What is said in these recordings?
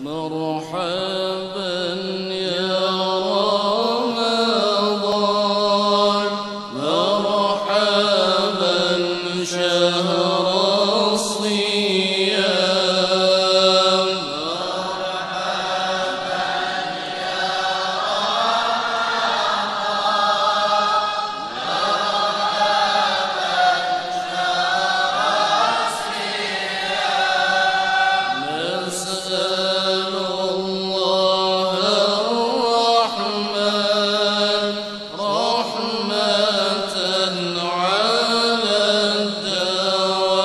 مرحبا يا رمضان مرحبا شهر الصيام مرحبا يا رمضان مرحبا شهر الصيام نسأل الله الرحمن رحمة على الدوام.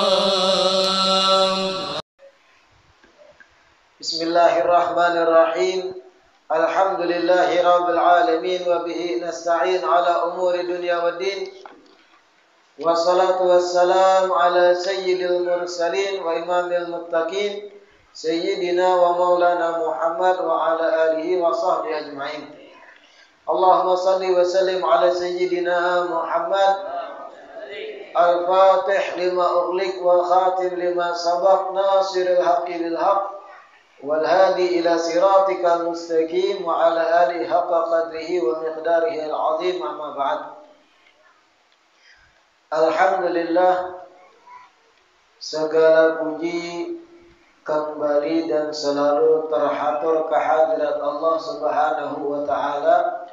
Bismillahirrahmanirrahim. Alhamdulillahi rabbil alamin wa bihi nasta'in ala umuri dunya waddin. Wassalatu wassalamu ala sayyidil mursalin wa imamil muttaqin sayyidina wa maulana Muhammad wa ala alihi wa sahbihi ajma'in. Allahumma salli wa sallim ala sayyidina Muhammad al-fatih lima ughliq wal khatim lima sabaq nasiril haqqi bil haqq والهادي إلى صراطك المستقيم وعلى آله حق قدره ومقداره العظيم أما بعد. Alhamdulillah, segala puji kembali dan selalu terhatur kehadirat Allah Subhanahu wa taala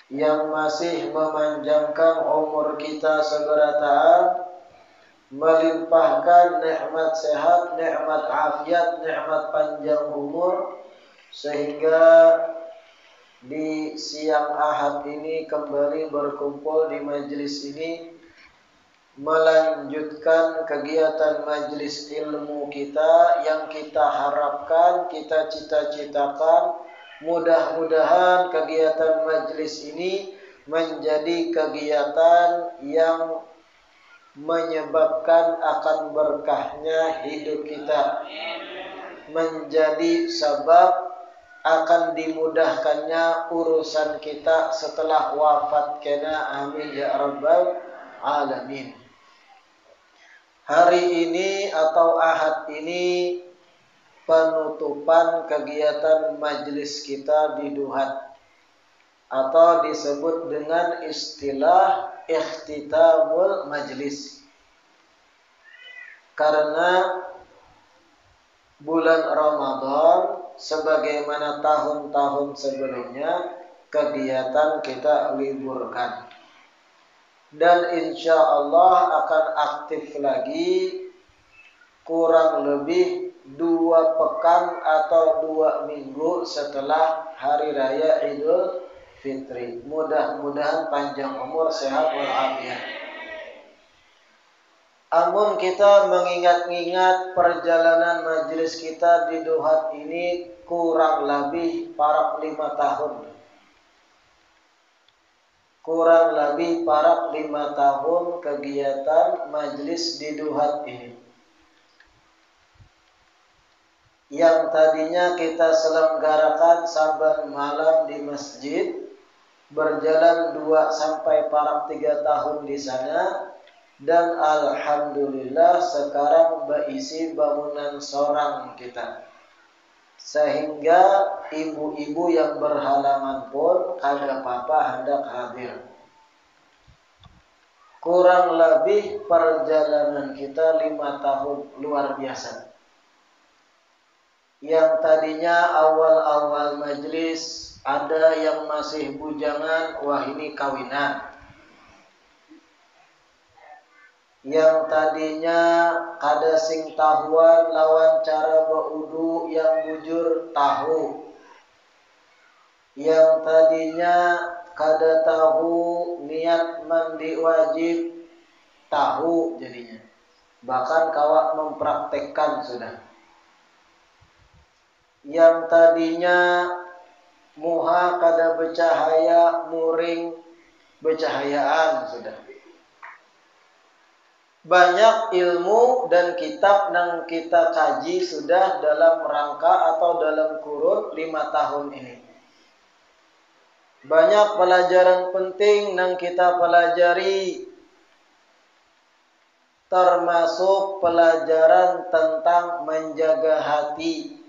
yang masih memanjangkan umur kita segerata, melimpahkan nikmat sehat, nikmat afiat, nikmat panjang umur, sehingga di siang Ahad ini kembali berkumpul di majelis ini melanjutkan kegiatan majelis ilmu kita yang kita harapkan, kita cita-citakan. Mudah-mudahan kegiatan majelis ini menjadi kegiatan yang menyebabkan akan berkahnya hidup kita, menjadi sebab akan dimudahkannya urusan kita setelah wafat kena, amin ya rabbal alamin. Hari ini atau Ahad ini penutupan kegiatan majelis kita di Duhat, atau disebut dengan istilah ikhtitamul majlis. Karena bulan Ramadan sebagaimana tahun-tahun sebelumnya kegiatan kita liburkan, dan insya Allah akan aktif lagi kurang lebih 2 pekan atau 2 minggu setelah Hari Raya Idul Fitri. Mudah-mudahan panjang umur, sehat walafiat. Amun kita mengingat-ingat perjalanan majelis kita di Duhat ini kurang lebih parak 5 tahun. Kurang lebih parak 5 tahun kegiatan majelis di Duhat ini. Yang tadinya kita selenggarakan saban malam di masjid, berjalan 2 sampai parak 3 tahun di sana, dan alhamdulillah sekarang berisi bangunan sorang kita, sehingga ibu-ibu yang berhalaman pun kada apa-apa hendak hadir. Kurang lebih perjalanan kita 5 tahun luar biasa. Yang tadinya awal-awal majelis ada yang masih bujangan, wah ini kawinan. Yang tadinya kada sing tahuan lawan cara baudu yang bujur tahu. Yang tadinya kada tahu niat mandi wajib tahu jadinya. Bahkan kawak mempraktekkan sudah. Yang tadinya muha kada bercahaya, muring bercahayaan sudah. Banyak ilmu dan kitab yang kita kaji sudah dalam rangka atau dalam kurun 5 tahun ini. Banyak pelajaran penting yang kita pelajari, termasuk pelajaran tentang menjaga hati.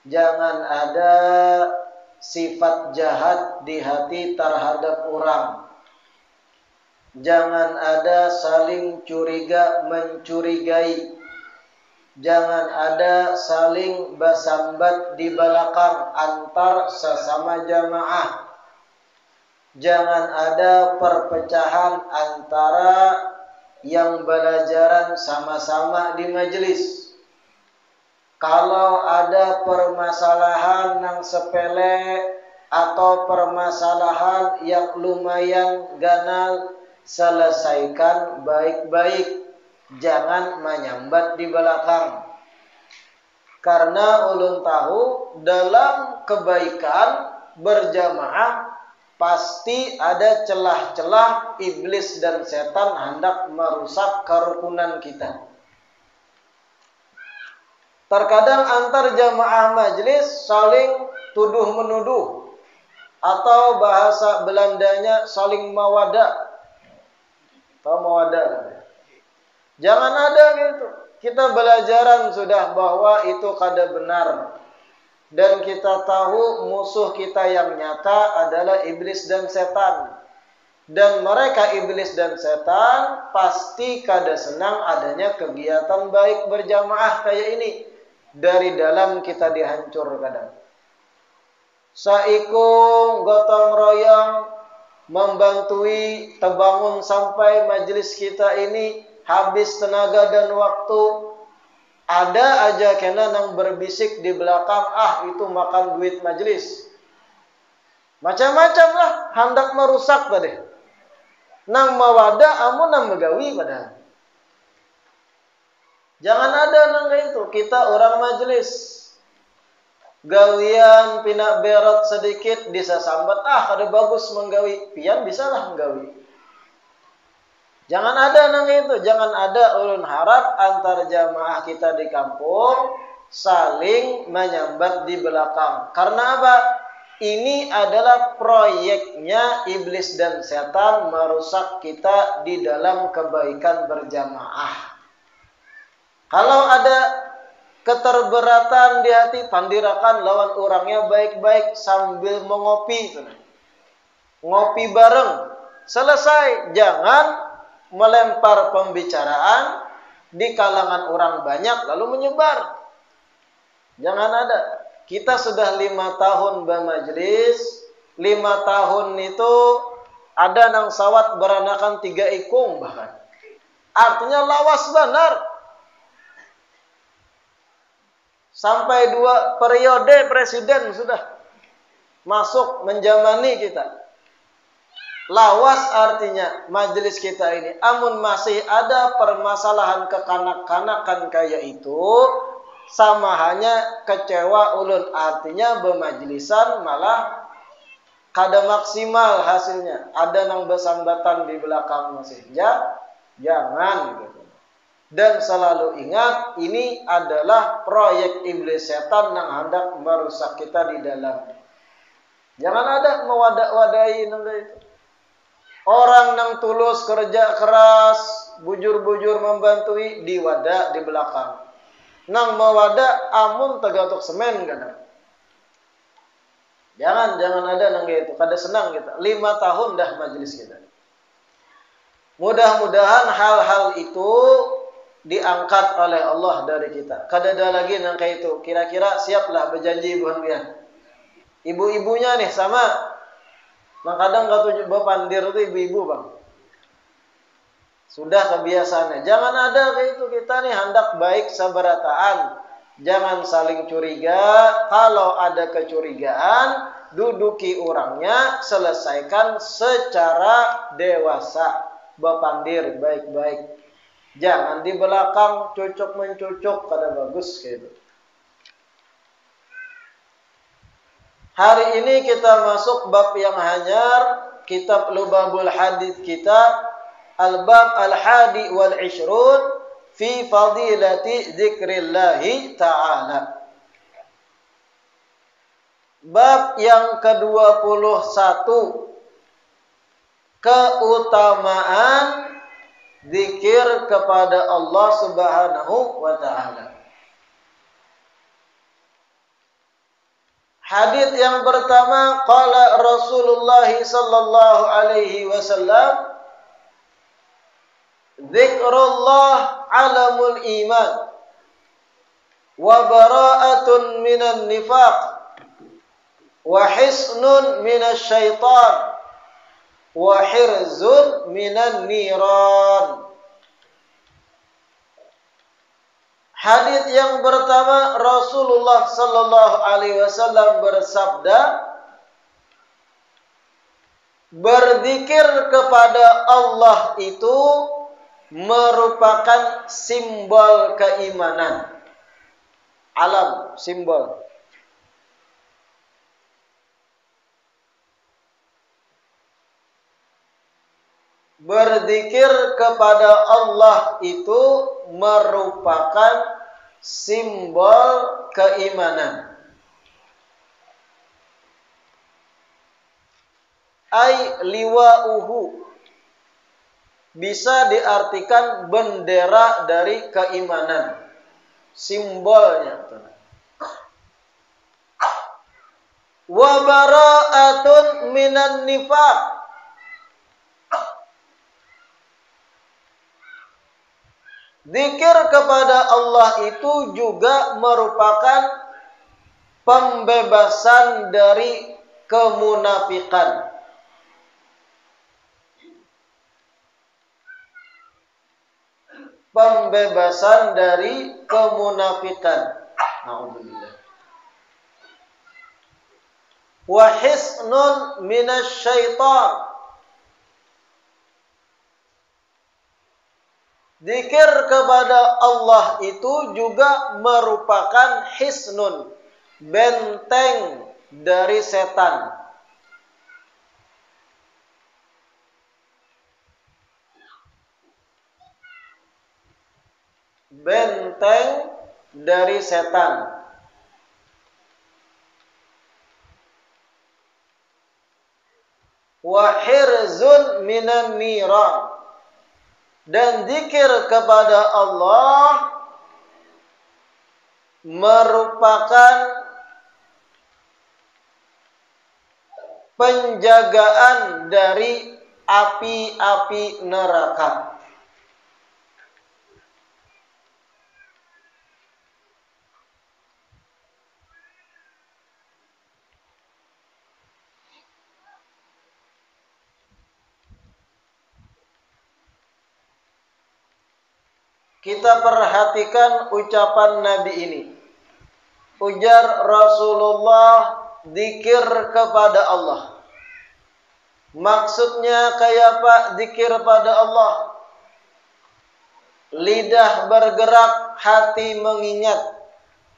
Jangan ada sifat jahat di hati terhadap orang. Jangan ada saling curiga mencurigai. Jangan ada saling basambat di belakang antar sesama jamaah. Jangan ada perpecahan antara yang belajaran sama-sama di majelis. Kalau ada permasalahan yang sepele atau permasalahan yang lumayan ganal, selesaikan baik-baik. Jangan menyambat di belakang. Karena ulun tahu dalam kebaikan berjamaah pasti ada celah-celah iblis dan setan hendak merusak kerukunan kita. Terkadang antar jamaah majelis saling tuduh-menuduh atau bahasa Belandanya saling mawadah. Tahu mawadah? Jangan ada gitu. Kita belajaran sudah bahwa itu kada benar. Dan kita tahu musuh kita yang nyata adalah iblis dan setan. Dan mereka iblis dan setan pasti kada senang adanya kegiatan baik berjamaah kayak ini. Dari dalam kita dihancur kadang. Saikung gotong royong membantui terbangun sampai majelis kita ini habis tenaga dan waktu. Ada aja kena nang berbisik di belakang, itu makan duit majelis. Macam-macam lah hendak merusak tadi. Nang mawada amun nang megawi padahal. Jangan ada nang kayak itu. Kita orang majelis. Gawian pinak berot sedikit disasambat, kada bagus menggawi. Pian bisa lah menggawi. Jangan ada nang itu. Jangan ada ulun harap antar jamaah kita di kampung saling menyambat di belakang. Karena apa? Ini adalah proyeknya iblis dan setan merusak kita di dalam kebaikan berjamaah. Kalau ada keterberatan di hati, pandirakan lawan orangnya baik-baik sambil mengopi. Ngopi bareng. Selesai. Jangan melempar pembicaraan di kalangan orang banyak lalu menyebar. Jangan ada. Kita sudah 5 tahun bermajlis. 5 tahun itu ada nang sawat beranakan 3 ikung bahkan. Artinya lawas benar. Sampai 2 periode presiden sudah masuk menjamani kita. Lawas artinya majelis kita ini. Amun masih ada permasalahan kekanak-kanakan kayak itu, sama hanya kecewa ulun. Artinya bermajlisan malah kada maksimal hasilnya. Ada nang bersambatan di belakang masih. Jangan gitu. Dan selalu ingat, ini adalah proyek iblis setan yang hendak merusak kita di dalam. Jangan ada mewadah-wadahi itu. Orang yang tulus kerja keras, bujur-bujur membantui, diwadah di belakang. Nang mewadah, amun tegatuk semen kadang. Jangan ada nang itu. Kada senang kita. 5 tahun dah majelis kita. Mudah-mudahan hal-hal itu diangkat oleh Allah dari kita. Kada ada lagi nang kayak itu. Kira-kira siaplah berjanji buhan bian. Ibu-ibunya nih sama. Nah kadang kata pandir itu ibu-ibu bang. Sudah kebiasaannya. Jangan ada kayak itu. Kita nih hendak baik sabarataan. Jangan saling curiga. Kalau ada kecurigaan, duduki orangnya, selesaikan secara dewasa. Bapandir baik-baik. Jangan di belakang cucuk-mencucuk, kada bagus gitu. Hari ini kita masuk bab yang hanyar, kitab Lubabul Hadits kita, al-bab al-hadi wal ishrun fi fadilati dzikrillahi ta'ala. Bab yang ke-21, keutamaan zikir kepada Allah Subhanahu wa ta'ala. Hadits yang pertama, qala Rasulullah sallallahu alaihi wasallam, dzikrullah alamul iman wa bara'atun minan nifaq wa hisnun minasy syaitan wa hirzun minan niran. Hadits yang pertama, Rasulullah sallallahu alaihi wasallam bersabda, berzikir kepada Allah itu merupakan simbol keimanan. Alam, simbol. Berzikir kepada Allah itu merupakan simbol keimanan. Ai liwa'uhu, bisa diartikan bendera dari keimanan, simbolnya. Wa bara'atun minan nifaq, zikir kepada Allah itu juga merupakan pembebasan dari kemunafikan. Pembebasan dari kemunafikan. Alhamdulillah. Wa hisnun minasy syaitan, zikir kepada Allah itu juga merupakan hisnun, benteng dari setan. Benteng dari setan. Wa hirzun minan niran, dan zikir kepada Allah merupakan penjagaan dari api-api neraka. Kita perhatikan ucapan Nabi ini. Ujar Rasulullah, zikir kepada Allah. Maksudnya kayak apa zikir pada Allah? Lidah bergerak, hati mengingat.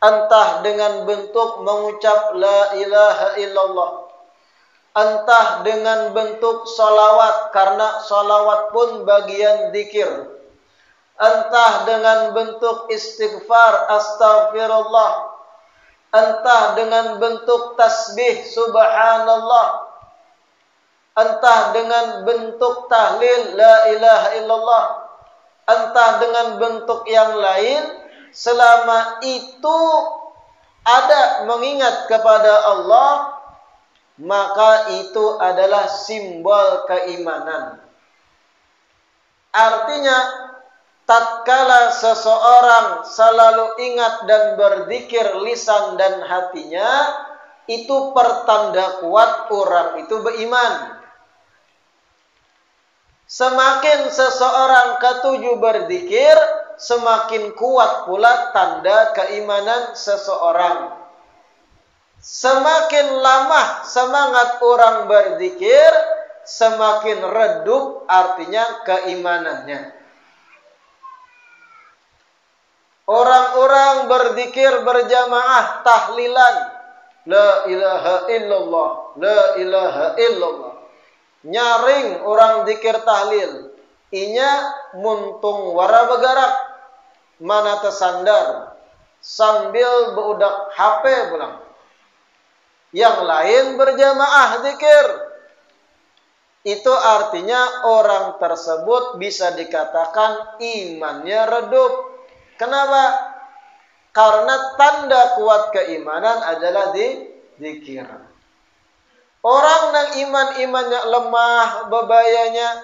Entah dengan bentuk mengucap la ilaha illallah, entah dengan bentuk salawat, karena salawat pun bagian zikir, entah dengan bentuk istighfar astaghfirullah, entah dengan bentuk tasbih subhanallah, entah dengan bentuk tahlil la ilaha illallah, entah dengan bentuk yang lain, selama itu ada mengingat kepada Allah, maka itu adalah simbol keimanan. Artinya, tatkala seseorang selalu ingat dan berzikir lisan dan hatinya, itu pertanda kuat orang itu beriman. Semakin seseorang ketujuh berzikir, semakin kuat pula tanda keimanan seseorang. Semakin lama semangat orang berzikir, semakin redup artinya keimanannya. Orang-orang berzikir berjamaah tahlilan, la ilaha illallah, la ilaha illallah. Nyaring orang zikir tahlil, inya muntung wara bergerak, mana tersandar, sambil berudak HP pulang. Yang lain berjamaah zikir. Itu artinya orang tersebut bisa dikatakan imannya redup. Kenapa? Karena tanda kuat keimanan adalah berzikir. Orang nang imannya lemah, bebayanya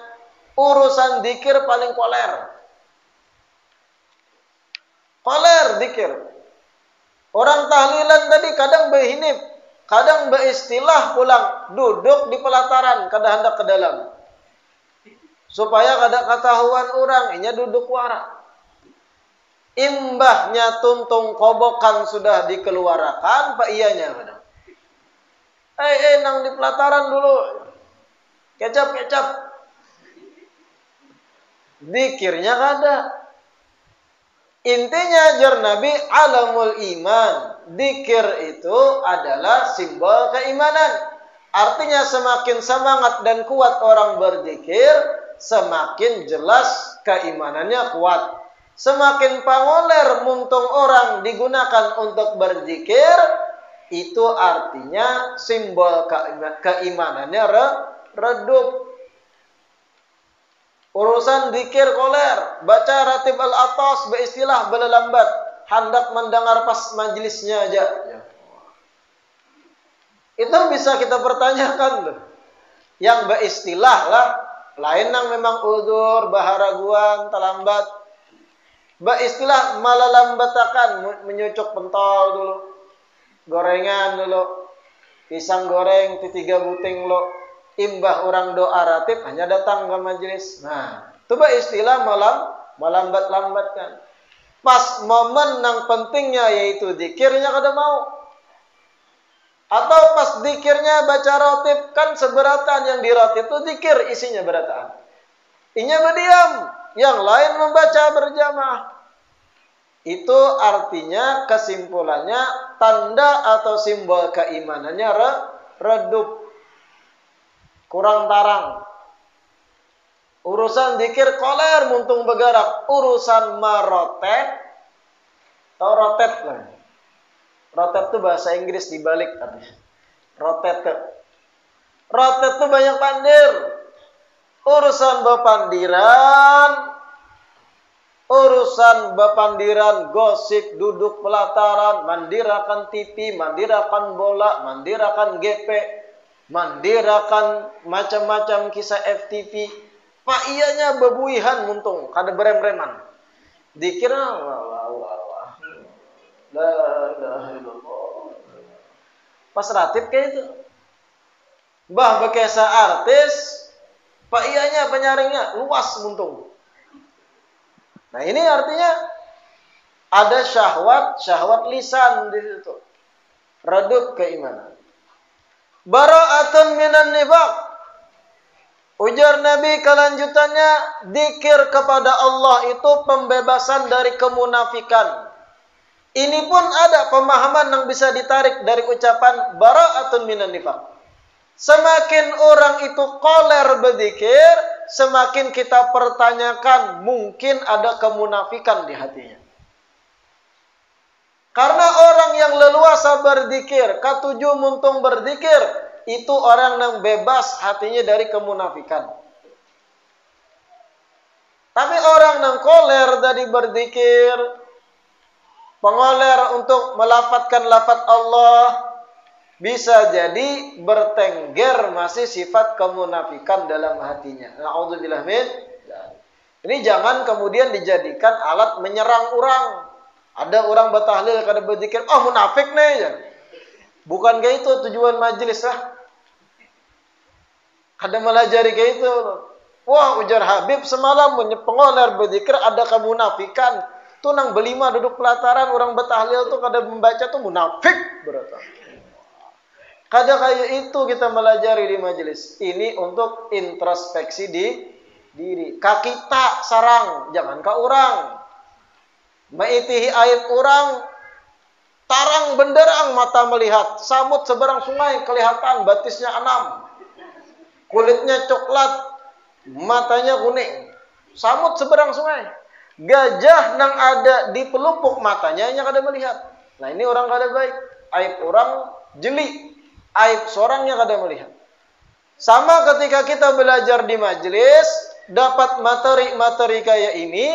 urusan zikir paling koler. Koler zikir. Orang tahlilan tadi kadang berhinip, kadang beristilah pulang, duduk di pelataran, kada hendak ke dalam. Supaya kada ketahuan orang, inya duduk wara. Imbahnya tuntung kobokan sudah dikeluarakan, pak ianya kadang. Nang di pelataran dulu. Kecap. Zikirnya kada. Intinya jar Nabi alamul iman. Zikir itu adalah simbol keimanan. Artinya semakin semangat dan kuat orang berzikir, semakin jelas keimanannya kuat. Semakin pangoler muntung orang digunakan untuk berzikir, itu artinya simbol keimanannya redup. Urusan zikir koler, baca ratib al-atas beristilah belelambat, hendak mendengar pas majlisnya aja. Itu bisa kita pertanyakan loh. Yang beristilah lah, lain yang memang udzur, baharaguan, terlambat. Beristilah malah lambatakan, menyucuk pentol dulu. Gorengan dulu, pisang goreng, 3 buting lo, imbah orang doa ratib hanya datang ke majelis. Nah, itu istilah melambat-lambatkan. Pas momen yang pentingnya yaitu zikirnya kada mau. Atau pas zikirnya baca ratib kan seberatan yang di ratib itu zikir isinya berataan. Inya berdiam, yang lain membaca berjamaah. Itu artinya kesimpulannya tanda atau simbol keimanannya redup, kurang tarang. Urusan zikir koler muntung begarak, urusan marotet atau rotet lah. Rotet itu bahasa Inggris dibalik artinya. Rotet itu banyak pandir. Urusan bepandiran, gosip, duduk pelataran, mandirakan TV, mandirakan bola, mandirakan GP, mandirakan macam-macam kisah FTV. Pak ianya bebuihan muntung, kada berem-reman. Dikira la ilaha illallah. Pas ratib kayak itu. Bah bekesa artis, pak ianya penyaringnya luas muntung. Nah ini artinya ada syahwat lisan di situ. Redup keimanan. Bara'atun minan nifaq. Ujar Nabi kelanjutannya, zikir kepada Allah itu pembebasan dari kemunafikan. Ini pun ada pemahaman yang bisa ditarik dari ucapan bara'atun minan nifaq. Semakin orang itu koler berzikir, semakin kita pertanyakan mungkin ada kemunafikan di hatinya. Karena orang yang leluasa berzikir, katujuh muntung berzikir, itu orang yang bebas hatinya dari kemunafikan. Tapi orang yang koler dari berzikir, pengoler untuk melafadzkan lafaz Allah, bisa jadi bertengger masih sifat kemunafikan dalam hatinya. Na'udzubillah min. Ini jangan kemudian dijadikan alat menyerang orang. Ada orang bertahlil kada berzikir, oh munafik nih ya. Bukan kayak itu tujuan majelis lah. Kada melajari kayak itu. Wah, ujar Habib semalam pengoler berzikir ada kemunafikan. Tuh nang belima duduk pelataran orang bertahlil tuh kada membaca tuh munafik berarti. Kada kayak itu kita melajari di majelis. Ini untuk introspeksi di diri. Kaki tak sarang, jangan ke orang. Maitihi aib orang, tarang benderang mata melihat. Samut seberang sungai kelihatan batisnya 6. Kulitnya coklat, matanya kuning. Samut seberang sungai. Gajah nang ada di pelupuk matanya hanya kada melihat. Nah ini orang kada baik. Aib orang jeli. Aib seorangnya kada melihat. Sama ketika kita belajar di majelis, dapat materi-materi kayak ini,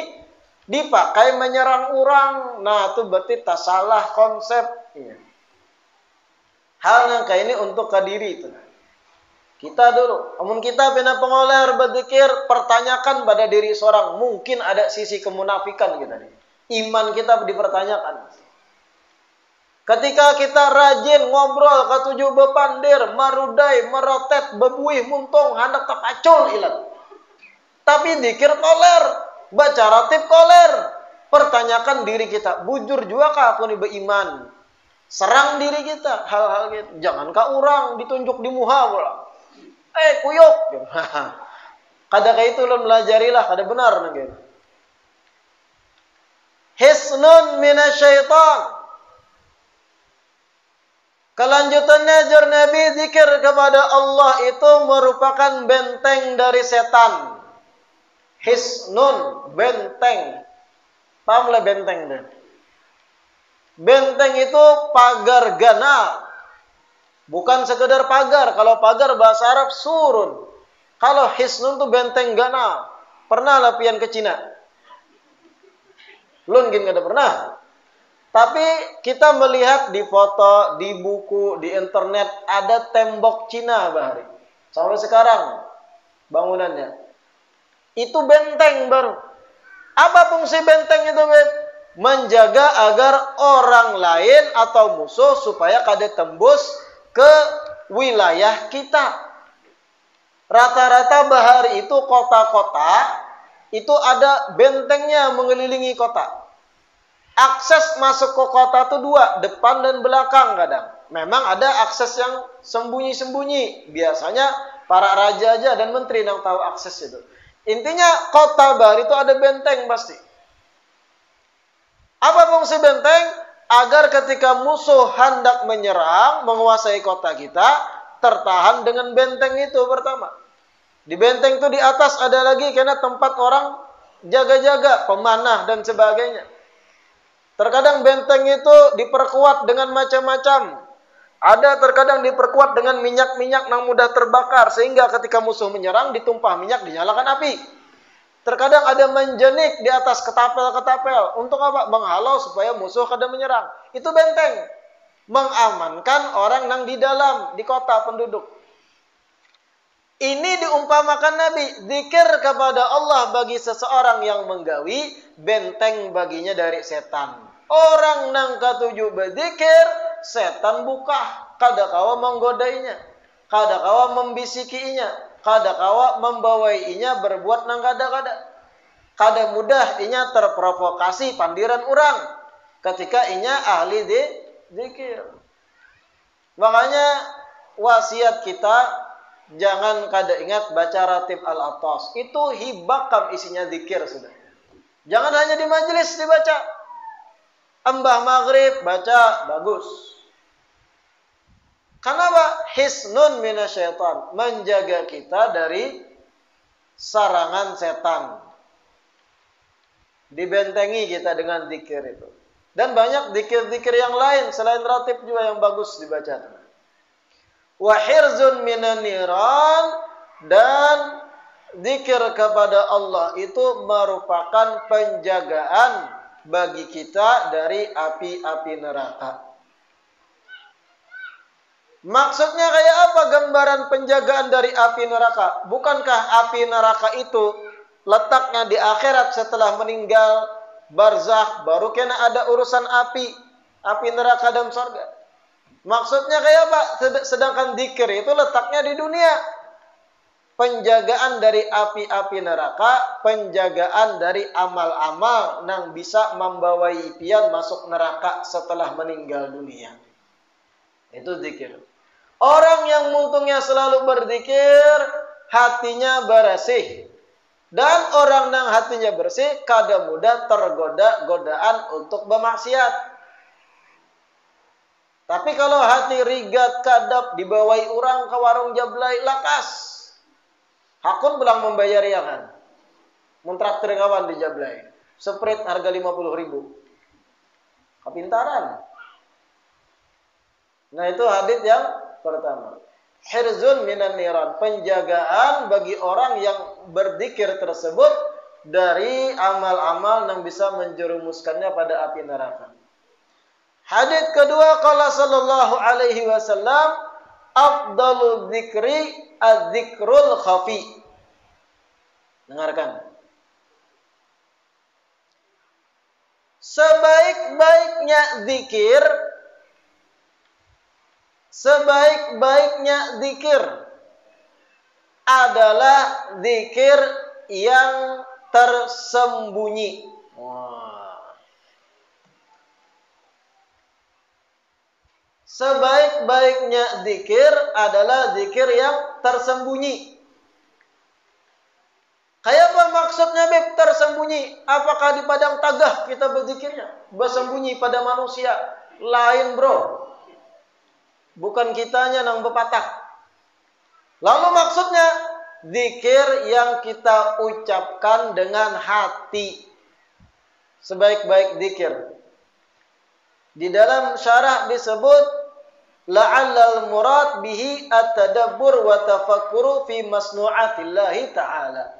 dipakai menyerang orang. Nah itu berarti tak salah konsep. Hal yang kayak ini untuk ke diri itu. Kita dulu, namun kita bina pengoler berzikir, pertanyakan pada diri seorang. Mungkin ada sisi kemunafikan kita nih. Iman kita dipertanyakan. Ketika kita rajin ngobrol, ketujuh bepandir, marudai, merotet, bebuih, muntung, hendak terpacul ilat. Tapi zikir koler, baca ratib koler. Pertanyakan diri kita, bujur juga kah aku nih beriman? Serang diri kita, hal-hal gitu. Jangan kah orang ditunjuk di muha pula. Kuyuk. Kada kayak itu lo melajarilah, kada benar gitu. Hisnun minasyaitan. Kelanjutannya jar Nabi, zikir kepada Allah itu merupakan benteng dari setan. Hisnun, benteng. Pahamlah benteng deh. Benteng itu pagar gana. Bukan sekedar pagar. Kalau pagar bahasa Arab surun. Kalau hisnun itu benteng gana. Pernah lah pian ke Cina? Lun gin kada pernah. Tapi kita melihat di foto, di buku, di internet ada tembok Cina bahari. Sampai sekarang bangunannya. Itu benteng baru. Apa fungsi benteng itu? Menjaga agar orang lain atau musuh supaya kada tembus ke wilayah kita. Rata-rata bahari itu kota-kota itu ada bentengnya mengelilingi kota. Akses masuk ke kota itu dua, depan dan belakang kadang. Memang ada akses yang sembunyi-sembunyi. Biasanya para raja aja dan menteri yang tahu akses itu. Intinya kota bahari itu ada benteng pasti. Apa fungsi benteng? Agar ketika musuh hendak menyerang, menguasai kota kita, tertahan dengan benteng itu pertama. Di benteng itu di atas ada lagi karena tempat orang jaga-jaga, pemanah dan sebagainya. Terkadang benteng itu diperkuat dengan macam-macam. Ada terkadang diperkuat dengan minyak-minyak yang mudah terbakar. Sehingga ketika musuh menyerang, ditumpah minyak, dinyalakan api. Terkadang ada menjenik di atas ketapel-ketapel. Untuk apa? Menghalau supaya musuh kada menyerang. Itu benteng. Mengamankan orang yang di dalam, di kota penduduk. Ini diumpamakan Nabi. Zikir kepada Allah bagi seseorang yang menggawi, benteng baginya dari setan. Orang nang katuju berzikir, setan buka. Kada kawa menggodainya. Kada kawa membisikinya. Kada kawa membawainya berbuat nang kada-kada. Kada mudah inya terprovokasi pandiran orang ketika inya ahli zikir. Makanya wasiat kita jangan kada ingat baca ratib al-atas. Itu hibakam isinya zikir sudah. Jangan hanya di majelis dibaca. Embah maghrib baca bagus. Kenapa? Hisnun minasyaitan. Menjaga kita dari sarangan setan. Dibentengi kita dengan zikir itu. Dan banyak zikir-zikir yang lain selain ratib juga yang bagus dibaca. Wa hirzun minan niran, dan zikir kepada Allah itu merupakan penjagaan bagi kita dari api-api neraka. Maksudnya kayak apa gambaran penjagaan dari api neraka? Bukankah api neraka itu letaknya di akhirat setelah meninggal, barzakh, baru kena ada urusan api neraka dan surga. Maksudnya kayak apa? Sedangkan zikir itu letaknya di dunia. Penjagaan dari api-api neraka, penjagaan dari amal-amal yang bisa membawai pian masuk neraka setelah meninggal dunia. Itu zikir. Orang yang untungnya selalu berzikir, hatinya bersih. Dan orang yang hatinya bersih, kada mudah tergoda godaan untuk bermaksiat. Tapi kalau hati rigat, kadap, dibawai orang ke warung jablay, lakas. Hakun pulang membayar ya kan. Mentraktir kawan di jablay. Sprite harga 50.000. Kepintaran. Nah itu hadits yang pertama. Hirzun minan niran. Penjagaan bagi orang yang berzikir tersebut dari amal-amal yang bisa menjerumuskannya pada api neraka. Hadits kedua, qala sallallahu alaihi wasallam, afdalu dzikri adz-dzikrul khafi. Dengarkan. Sebaik-baiknya zikir adalah zikir yang tersembunyi. Sebaik-baiknya zikir adalah zikir yang tersembunyi. Kayak apa maksudnya, Beb, tersembunyi? Apakah di padang tagah kita berzikirnya? Bersembunyi pada manusia. Lain, bro. Bukan kitanya nang bepatak. Lalu maksudnya, zikir yang kita ucapkan dengan hati. Sebaik-baik zikir. Di dalam syarah disebut, la'allal murad bihi at-tadabbur wa tafakkuru fi masnu'atillahi ta'ala.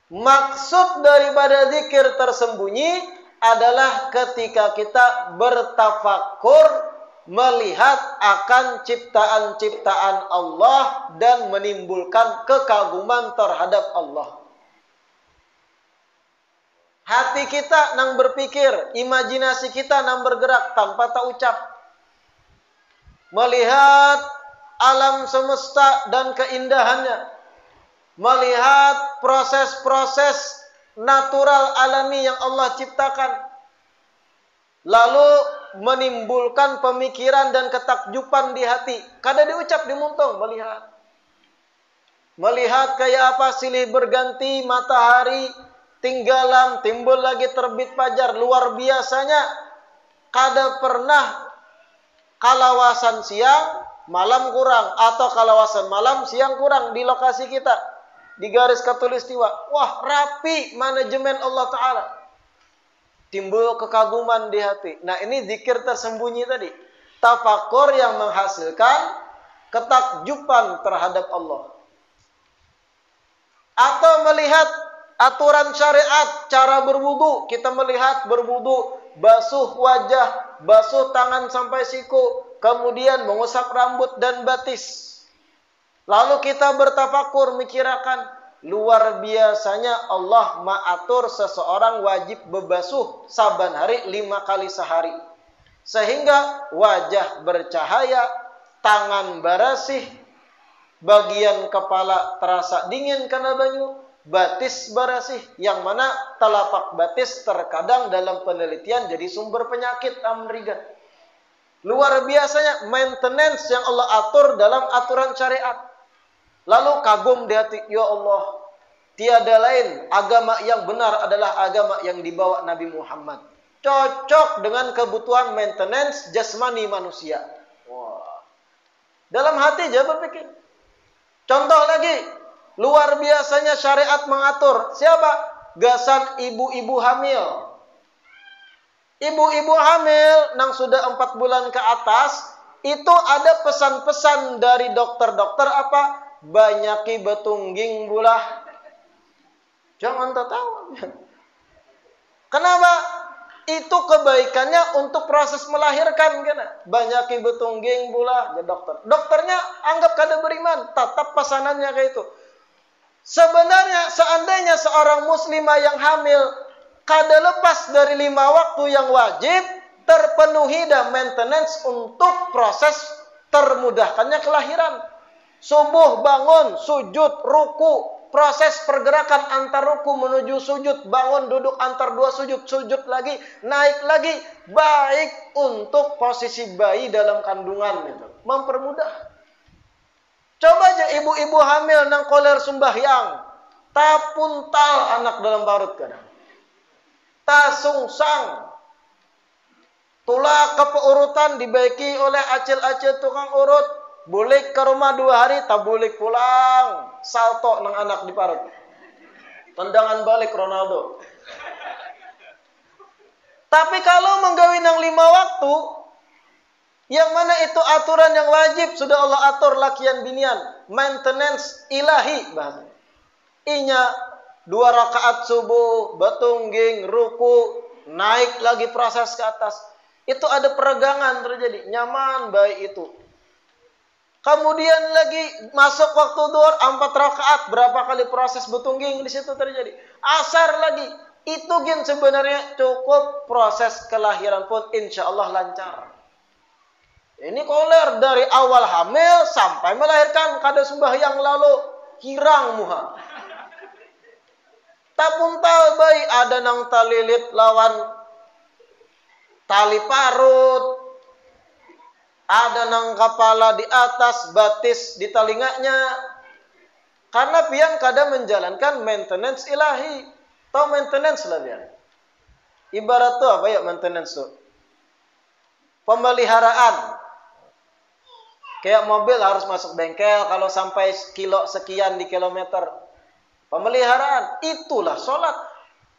Maksud daripada zikir tersembunyi adalah ketika kita bertafakur, melihat akan ciptaan-ciptaan Allah dan menimbulkan kekaguman terhadap Allah. Hati kita nang berpikir, imajinasi kita nang bergerak tanpa tak ucap. Melihat alam semesta dan keindahannya. Melihat proses-proses natural alami yang Allah ciptakan. Lalu menimbulkan pemikiran dan ketakjuban di hati. Kada diucap, dimuntung, melihat. Melihat kayak apa silih berganti matahari, tinggalan, timbul lagi terbit fajar. Luar biasanya, kada pernah kalawasan siang, malam kurang. Atau kalawasan malam, siang kurang di lokasi kita. Di garis khatulistiwa. Wah, rapi manajemen Allah Ta'ala. Timbul kekaguman di hati. Nah, ini zikir tersembunyi tadi. Tafakur yang menghasilkan ketakjuban terhadap Allah. Atau melihat aturan syariat, cara berwudu. Kita melihat berwudu, basuh wajah, basuh tangan sampai siku, kemudian mengusap rambut dan batis. Lalu kita bertafakur, mikirakan, luar biasanya Allah mengatur seseorang wajib berbasuh saban hari 5 kali sehari. Sehingga wajah bercahaya, tangan bersih, bagian kepala terasa dingin karena banyu, batis bersih, yang mana telapak batis terkadang dalam penelitian jadi sumber penyakit amrigat. Luar biasanya maintenance yang Allah atur dalam aturan syariat. Lalu kagum di hati, ya Allah, tiada lain agama yang benar adalah agama yang dibawa Nabi Muhammad. Cocok dengan kebutuhan maintenance jasmani manusia. Wah. Dalam hati aja berpikir. Contoh lagi, luar biasanya syariat mengatur. Siapa? Gasan ibu-ibu hamil. Ibu-ibu hamil yang sudah 4 bulan ke atas, itu ada pesan-pesan dari dokter-dokter apa? Banyaki betungging bulah. Jangan tertawa. Kenapa? Itu kebaikannya untuk proses melahirkan. Banyaki betungging bulah. Ya dokter. Dokternya anggap kada beriman. Tetap pesanannya kayak itu. Sebenarnya seandainya seorang muslimah yang hamil kada lepas dari 5 waktu yang wajib, terpenuhi dan maintenance untuk proses termudahkannya kelahiran. Subuh bangun, sujud, ruku, proses pergerakan antar ruku menuju sujud, bangun duduk antar 2 sujud, sujud lagi, naik lagi, baik untuk posisi bayi dalam kandungan itu. Mempermudah. Coba aja ibu-ibu hamil nang koler sembahyang, tapuntal anak dalam parut kadang. Tasungsang, tulak kepeurutan dibaiki oleh acil-acil tukang urut. Boleh ke rumah 2 hari, tak boleh pulang. Salto nang anak di parut. Tendangan balik Ronaldo. Tapi kalau menggawi nang 5 waktu, yang mana itu aturan yang wajib, sudah Allah atur lakian binian. Maintenance ilahi bahasanya. Inya 2 rakaat subuh, betungging, ruku, naik lagi proses ke atas. itu ada peregangan terjadi, nyaman baik itu. Kemudian lagi masuk waktu duhur 4 rakaat, berapa kali proses betungging di situ terjadi. Asar lagi, itu gen sebenarnya cukup proses kelahiran pun insya Allah lancar. Ini koler dari awal hamil sampai melahirkan kada sembahyang lalu hirang muha. Tapung tahu bayi ada nang talilit lawan tali parut, ada nang kepala di atas, batis di telinganya. Karena pian kada menjalankan maintenance ilahi. Tahu maintenance lah pian. Ibarat tuh apa ya maintenance tuh? Pemeliharaan. Kayak mobil harus masuk bengkel kalau sampai kilo sekian di kilometer. Pemeliharaan. Itulah sholat.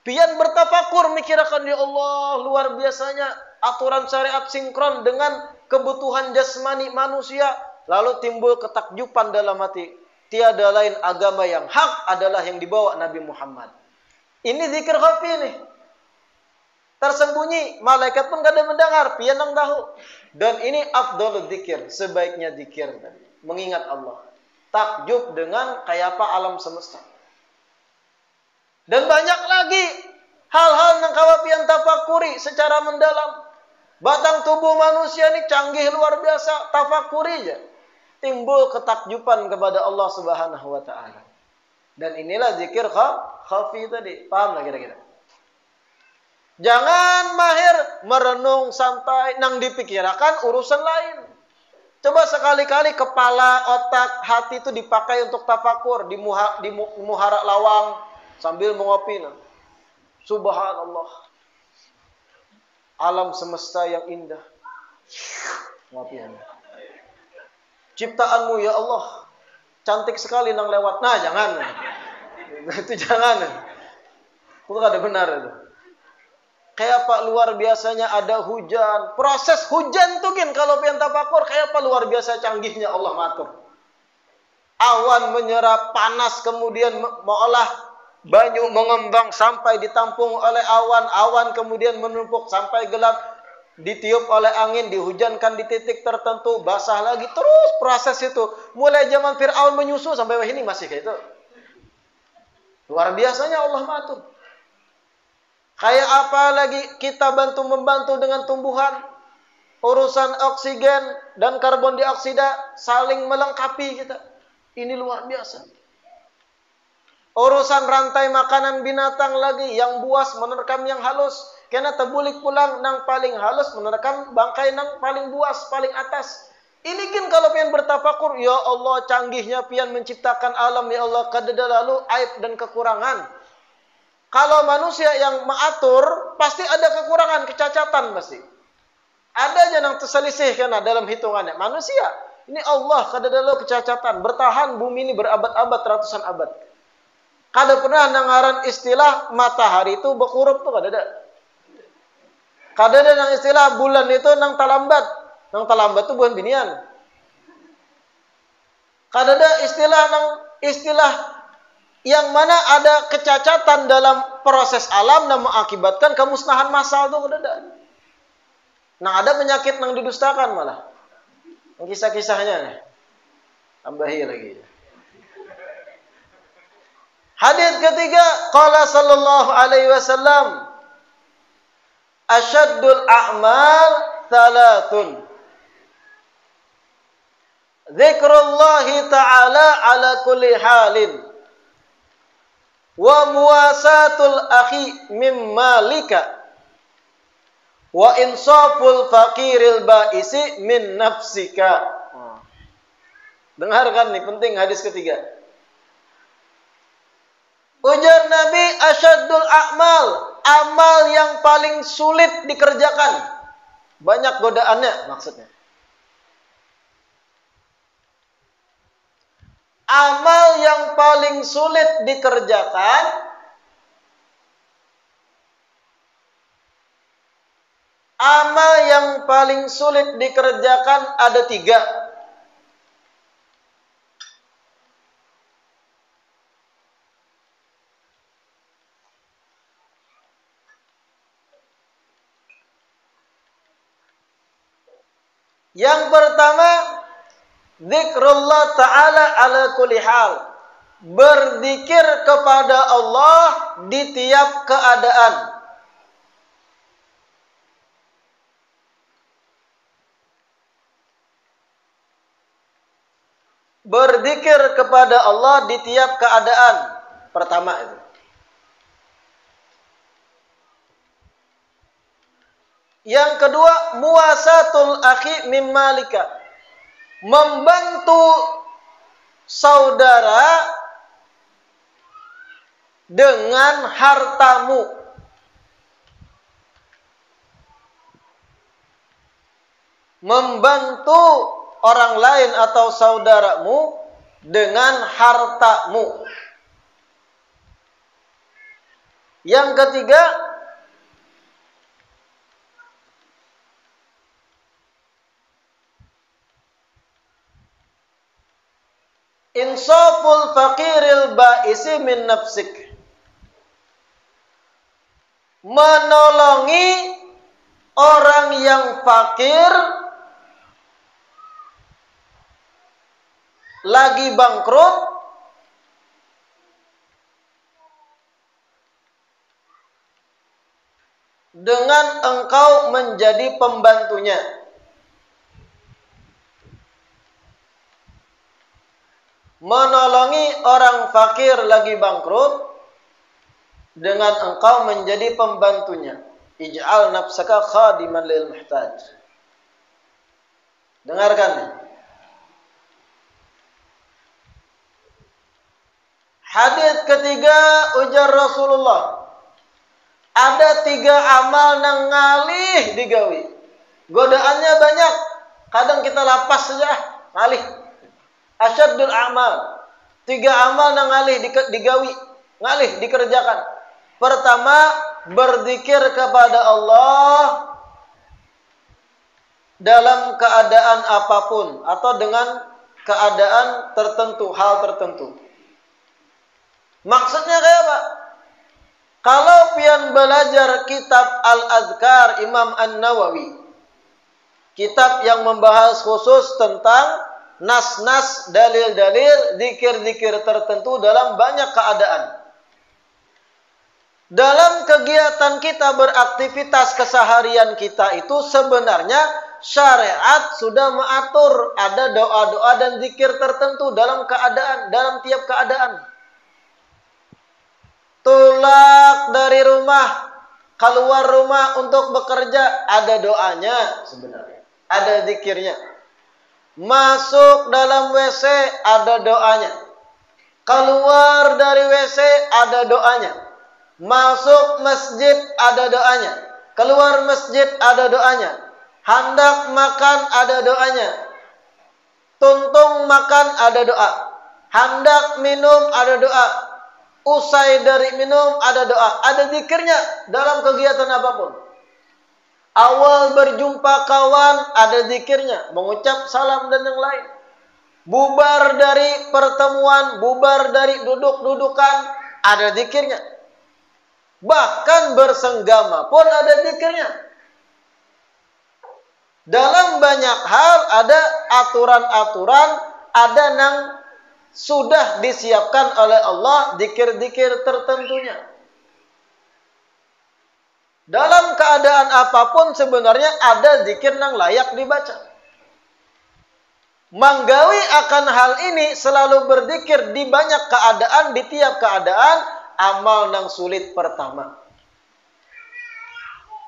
Pian bertafakur mikirkan, ya Allah, luar biasanya aturan syariat sinkron dengan kebutuhan jasmani manusia. Lalu timbul ketakjuban dalam hati. Tiada lain agama yang hak adalah yang dibawa Nabi Muhammad. Ini zikir khafi nih. Tersembunyi, malaikat pun kada mendengar, pian nang tahu. Dan ini afdhalul zikir, sebaiknya zikir tadi, mengingat Allah. Takjub dengan kayak apa alam semesta. Dan banyak lagi hal-hal yang kawapian tafakuri secara mendalam. Batang tubuh manusia ini canggih luar biasa, tafakuri aja. Timbul ketakjuban kepada Allah Subhanahu wa taala. Dan inilah zikir khafi tadi. Paham lah kira-kira? Jangan mahir merenung santai nang dipikirkan urusan lain. Coba sekali-kali kepala, otak, hati itu dipakai untuk tafakur di muhara lawang sambil mengopi. Subhanallah. Alam semesta yang indah. Ngopi. Ciptaanmu ya Allah. Cantik sekali nang lewat. Nah, jangan. Itu jangan. Itu kada benar itu. Kayak apa luar biasanya ada hujan. Proses hujan tuh kan kalau pian tafakur kayak apa luar biasa canggihnya Allah matur. Awan menyerap panas kemudian meolah banyu mengembang sampai ditampung oleh awan. Awan kemudian menumpuk sampai gelap. Ditiup oleh angin, dihujankan di titik tertentu, basah lagi. Terus proses itu. Mulai zaman Fir'aun menyusu sampai ini masih kayak itu. Luar biasanya Allah matur. Kayak apa lagi kita membantu dengan tumbuhan. Urusan oksigen dan karbon dioksida saling melengkapi kita. Ini luar biasa. Urusan rantai makanan binatang lagi. Yang buas menerkam yang halus. Kena terbulik pulang nang paling halus menerkam bangkai nang paling buas, paling atas. Ini kan kalau pian bertafakur, ya Allah canggihnya pian menciptakan alam, ya Allah kadada lalu aib dan kekurangan. Kalau manusia yang mengatur, pasti ada kekurangan, kecacatan pasti. Ada aja yang terselisih kan dalam hitungannya. Manusia, ini Allah kadada lalu kecacatan. Bertahan bumi ini berabad-abad, ratusan abad. Kada pernah nangaran istilah matahari itu berkurup tuh kadada. Kadada nang istilah bulan itu nang talambat. Nang talambat itu bukan binian. Kadada istilah yang mana ada kecacatan dalam proses alam dan mengakibatkan kemusnahan massal itu kadada. Nah ada penyakit yang didustakan malah. Kisah-kisahnya nih. Tambahi lagi. Hadits ketiga, qala sallallahu alaihi wasallam, asyaddul a'mal thalathun. Zikrullahi ta'ala ala kulli halin. Wa muwasatul akhi mimma lika. Wa insaful faqiril ba'isi min nafsika. Dengarkan nih, penting hadis ketiga. Ujar Nabi, asyaddul a'mal, amal yang paling sulit dikerjakan. Banyak godaannya maksudnya. Amal yang paling sulit dikerjakan ada 3. Yang pertama, zikrullah ta'ala ala kulli hal. Berzikir kepada Allah di tiap keadaan. Berzikir kepada Allah di tiap keadaan. Pertama itu. Yang kedua, muwasatul akhi mim malika. Membantu saudara dengan hartamu. Membantu orang lain atau saudaramu dengan hartamu. Yang ketiga, insaful faqiril ba'isi min nafsik. Menolongi orang yang fakir lagi bangkrut dengan engkau menjadi pembantunya. Menolongi orang fakir lagi bangkrut dengan engkau menjadi pembantunya. Ij'al nafsaka khadiman lil muhtaj. Dengarkan. Hadis ketiga ujar Rasulullah. Ada 3 amal nang ngalih digawi. Godaannya banyak. Kadang kita lapas saja ngalih. Asyaddul amal. 3 amal nang ngalih digawi. Ngalih dikerjakan. Pertama, berzikir kepada Allah dalam keadaan apapun atau dengan keadaan tertentu, hal tertentu. Maksudnya kayak apa? Kalau pian belajar kitab Al-Adhkar Imam An-Nawawi, kitab yang membahas khusus tentang nas-nas, dalil-dalil, zikir-zikir tertentu dalam banyak keadaan. Dalam kegiatan kita beraktivitas keseharian kita itu sebenarnya syariat sudah mengatur ada doa-doa dan zikir tertentu dalam tiap keadaan. Tulak dari rumah, keluar rumah untuk bekerja, ada doanya sebenarnya. Ada zikirnya. Masuk dalam WC, ada doanya. Keluar dari WC, ada doanya. Masuk masjid, ada doanya. Keluar masjid, ada doanya. Hendak makan, ada doanya. Tuntung makan, ada doa. Hendak minum, ada doa. Usai dari minum, ada doa. Ada zikirnya dalam kegiatan apapun. Awal berjumpa kawan, ada zikirnya. Mengucap salam dan yang lain. Bubar dari pertemuan, bubar dari duduk-dudukan, ada zikirnya. Bahkan bersenggama pun ada zikirnya. Dalam banyak hal ada aturan-aturan, ada yang sudah disiapkan oleh Allah zikir-zikir tertentunya. Dalam keadaan apapun sebenarnya ada zikir yang layak dibaca. Manggawi akan hal ini selalu berzikir di banyak keadaan, di tiap keadaan, amal yang sulit pertama.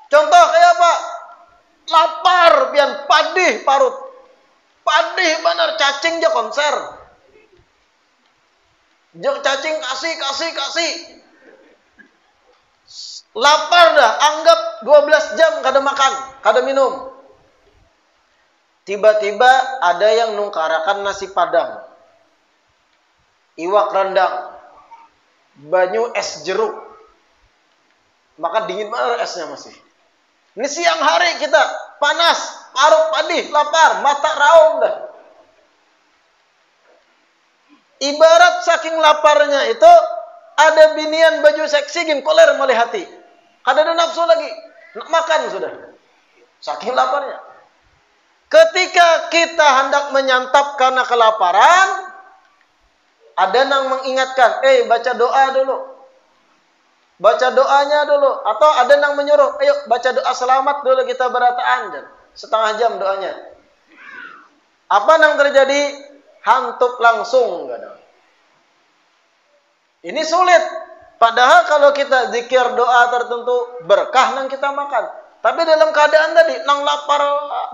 Contoh kayak apa? Lapar pian padih parut. Padih benar cacing je konser. Jeng cacing kasih. Lapar dah, anggap 12 jam kada makan, kada minum. Tiba-tiba ada yang nungkarakan nasi padang, iwak rendang, banyu es jeruk. Maka dingin banget esnya masih. Ini siang hari kita, panas, parut padih, lapar, mata raung dah. Ibarat saking laparnya itu, ada binian baju seksi gim koler melihati. Kada ada nafsu lagi, nak makan sudah. Saking laparnya. Ketika kita hendak menyantap karena kelaparan, ada yang mengingatkan, baca doa dulu. Baca doanya dulu. Atau ada yang menyuruh, ayo baca doa selamat dulu kita berataan. Setengah jam doanya. Apa yang terjadi? Hantuk langsung. Ini sulit. Padahal kalau kita zikir doa tertentu, berkah nang kita makan. Tapi dalam keadaan tadi, nang lapar,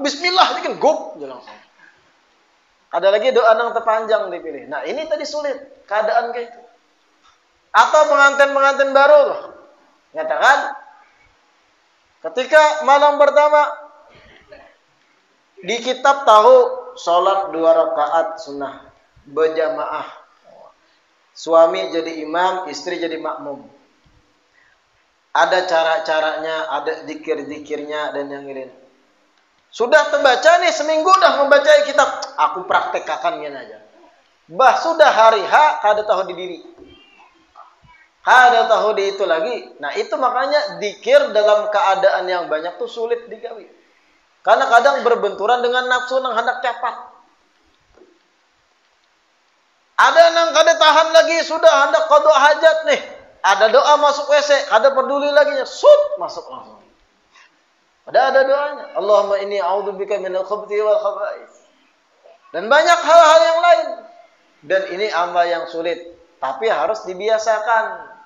bismillah, bikin gup. Langsung. Ada lagi doa nang terpanjang dipilih. Nah ini tadi sulit. Keadaan kayak itu. Atau pengantin-pengantin baru. Nyatakan, ketika malam pertama, di kitab tahu, sholat 2 rakaat sunnah. Berjamaah. Suami jadi imam, istri jadi makmum. Ada cara-caranya, ada zikir-zikirnya, dan yang lain. Sudah terbaca nih, seminggu dah membaca kitab. Aku praktekkan ini aja. Sudah hari H, kada tahu di diri. Kada tahu di itu lagi. Nah itu makanya zikir dalam keadaan yang banyak tuh sulit digawi. Karena kadang berbenturan dengan nafsu yang hendak cepat. Ada yang kada tahan lagi, sudah hendak qada hajat nih. Ada doa masuk WC, kada peduli lagi, masuk langsung. Ada doanya. Allahumma inni a'udzubika minal khabthi wal khaba'ith. Dan banyak hal-hal yang lain. Dan ini amal yang sulit, tapi harus dibiasakan.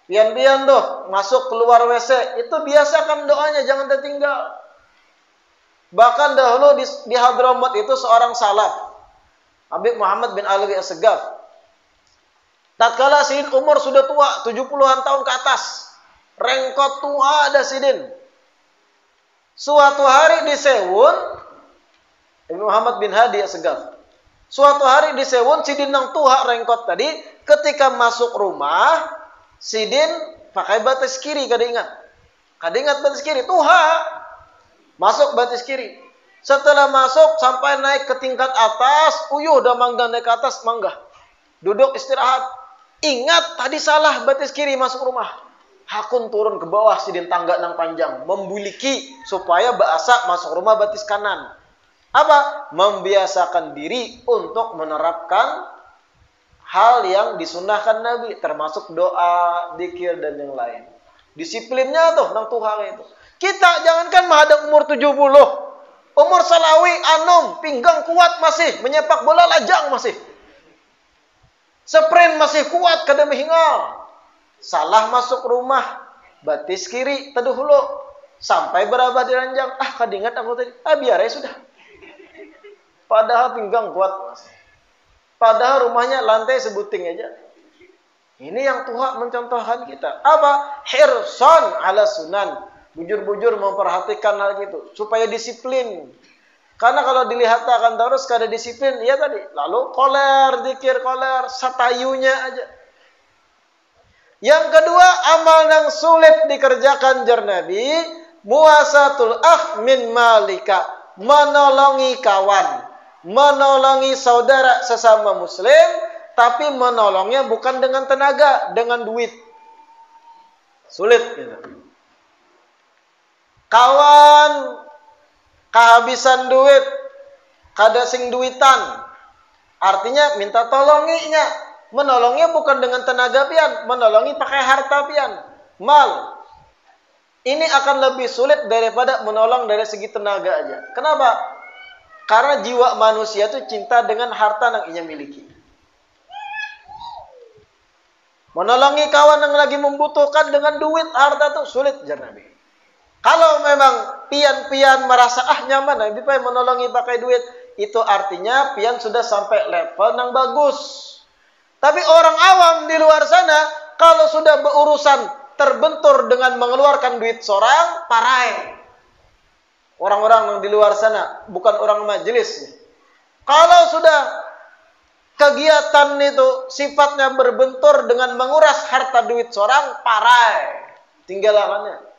Pian-pian doh, masuk keluar WC, itu biasakan doanya, jangan tertinggal. Bahkan dahulu di Hadramaut itu seorang salaf, Habib Muhammad bin Alawi As-Segaf. Tatkala Sidin umur sudah tua, 70-an tahun ke atas. Rengkot tua ada Sidin. Suatu hari di Sewun, Ibnu Muhammad bin Hadi As-Segaf. Suatu hari di Sewun, Sidin yang tua rengkot tadi, ketika masuk rumah, Sidin pakai batis kiri, kada ingat. Kada ingat batis kiri, tua. Masuk batis kiri. Setelah masuk, sampai naik ke tingkat atas, uyuh dah mangga naik ke atas, mangga. Duduk istirahat. Ingat tadi salah batis kiri masuk rumah. Hakun turun ke bawah Sidin tangga nang panjang, membuliki supaya bahasa masuk rumah batis kanan. Apa? Membiasakan diri untuk menerapkan hal yang disunahkan Nabi, termasuk doa, zikir dan yang lain. Disiplinnya tuh nang Tuhan itu. Kita jangankan menghadap umur 70, umur salawi anum, pinggang kuat masih, menyepak bola lajang masih. Sprint masih kuat kada mehingal. Salah masuk rumah, batis kiri teduh hulu. Sampai berapa diranjang? Kada ingat aku tadi. Biar ya sudah. Padahal pinggang kuat masih. Padahal rumahnya lantai sebuting aja. Ini yang Tuhan mencontohkan kita. Apa? Hirson ala sunan. Bujur-bujur memperhatikan hal itu. Supaya disiplin. Karena kalau dilihat akan terus kada disiplin, ya tadi. Lalu koler, zikir koler, satayunya aja. Yang kedua, amal yang sulit dikerjakan jar Nabi, muasatul min malika, menolongi kawan, menolongi saudara sesama muslim, tapi menolongnya bukan dengan tenaga, dengan duit. Sulit gitu. Kawan kehabisan duit, kada sing duitan. Artinya minta tolonginya. Menolongnya bukan dengan tenaga pian, menolongi pakai harta pian, mal. Ini akan lebih sulit daripada menolong dari segi tenaga aja. Kenapa? Karena jiwa manusia itu cinta dengan harta yang ia miliki. Menolongi kawan yang lagi membutuhkan dengan duit, harta itu sulit jar Nabi. Kalau memang pian-pian merasa nyaman, Nabi menolongi pakai duit, itu artinya pian sudah sampai level yang bagus. Tapi orang awam di luar sana, kalau sudah berurusan terbentur dengan mengeluarkan duit seorang, parai. Orang-orang yang di luar sana, bukan orang majelis. Kalau sudah kegiatan itu sifatnya berbentur dengan menguras harta duit seorang, parai. Tinggalannya.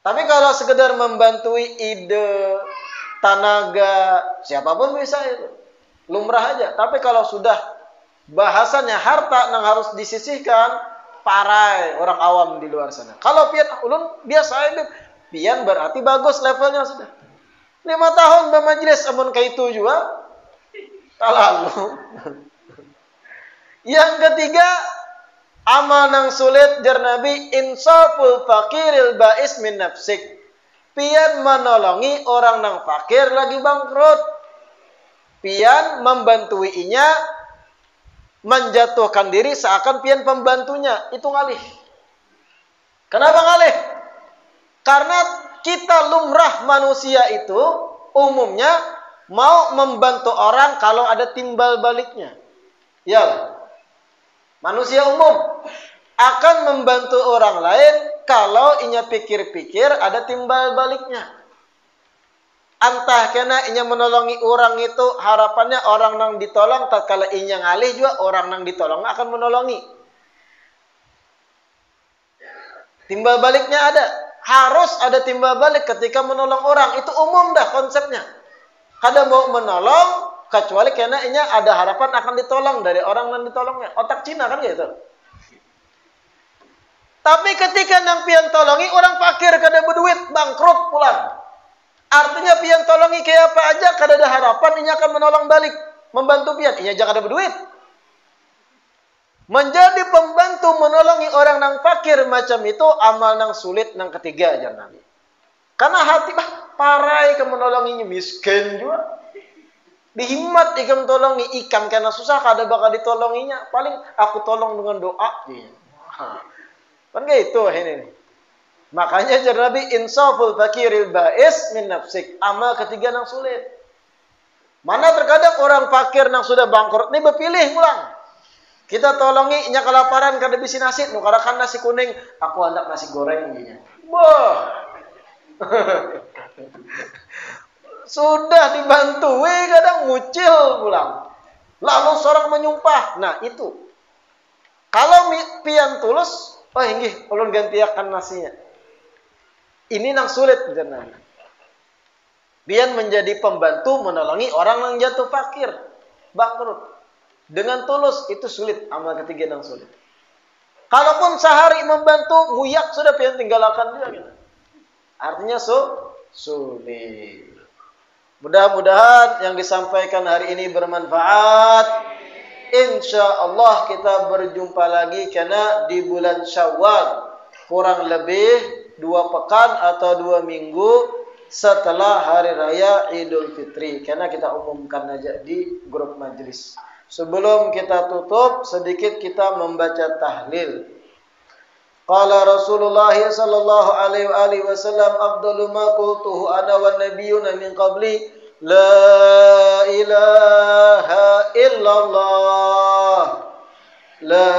Tapi kalau sekedar membantui ide, tenaga, siapapun bisa itu. Lumrah aja. Tapi kalau sudah bahasanya harta yang harus disisihkan, parai orang awam di luar sana. Kalau pian ulun biasa aja. Pian berarti bagus levelnya sudah. 5 tahun bermajlis amun kaitu juga talalu. Yang ketiga, amal nang sulit jar Nabi insaful fakiril ba'is min nafsik. Pian menolongi orang nang fakir lagi bangkrut. Pian membantuinya menjatuhkan diri seakan pian pembantunya. Itu ngalih. Kenapa ngalih? Karena kita lumrah manusia itu umumnya mau membantu orang kalau ada timbal baliknya. Ya. Manusia umum akan membantu orang lain kalau inya pikir-pikir ada timbal baliknya. Entah kena inya menolongi orang itu harapannya orang nang ditolong, tak kala inya ngalih juga orang nang ditolong akan menolongi. Timbal baliknya ada. Harus ada timbal balik ketika menolong orang. Itu umum dah konsepnya. Kada mau menolong kecuali karena inya ada harapan akan ditolong dari orang yang ditolongnya. Otak Cina kan gitu. Tapi ketika nang pian tolongi orang fakir kada berduit, bangkrut pulang. Artinya pian tolongi kayak apa aja kada ada harapan inya akan menolong balik, membantu pian. Inya jangan ada berduit. Menjadi pembantu menolongi orang nang fakir macam itu amal nang sulit nang ketiga aja Nabi. Karena hati parai ke menolonginya miskin juga. Dihimat ikam tolongi ikam karena susah kada bakal ditolonginya. Paling aku tolong dengan doa. Kan gitu ini. Makanya jar Nabi insaful fakiril ba'is min nafsik. Amal ketiga nang sulit. Mana terkadang orang fakir nang sudah bangkrut ni berpilih pulang. Kita tolongi nya kelaparan kada bisi nasi, nukarakan nasi kuning, aku hendak nasi goreng ginya. Wah. Sudah dibantu, kadang ngucil pulang. Lalu seorang menyumpah. Nah, itu. Kalau pian tulus, oh inggih, ulun gantiakan nasinya. Ini nang sulit jangan. Pian menjadi pembantu menolongi orang yang jatuh fakir, bangkrut. Dengan tulus itu sulit, amal ketiga nang sulit. Kalaupun sehari membantu, nguyak sudah pian tinggalkan dia gitu. Artinya sulit. Mudah-mudahan yang disampaikan hari ini bermanfaat. Insya Allah kita berjumpa lagi karena di bulan Syawal kurang lebih 2 pekan atau 2 minggu setelah hari raya Idul Fitri. Karena kita umumkan aja di grup majelis. Sebelum kita tutup, sedikit kita membaca tahlil. Qala Rasulullah sallallahu alaihi wasallam afdalu ma qultuhu ana wan nabiyyuna min qabli la ilaha illallah la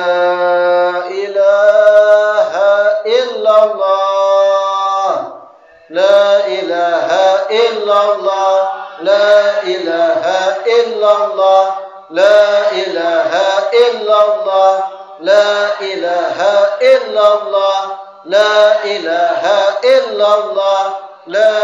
ilaha illallah la ilaha illallah la ilaha illallah la ilaha illallah La ilaha illallah, la ilaha illallah, la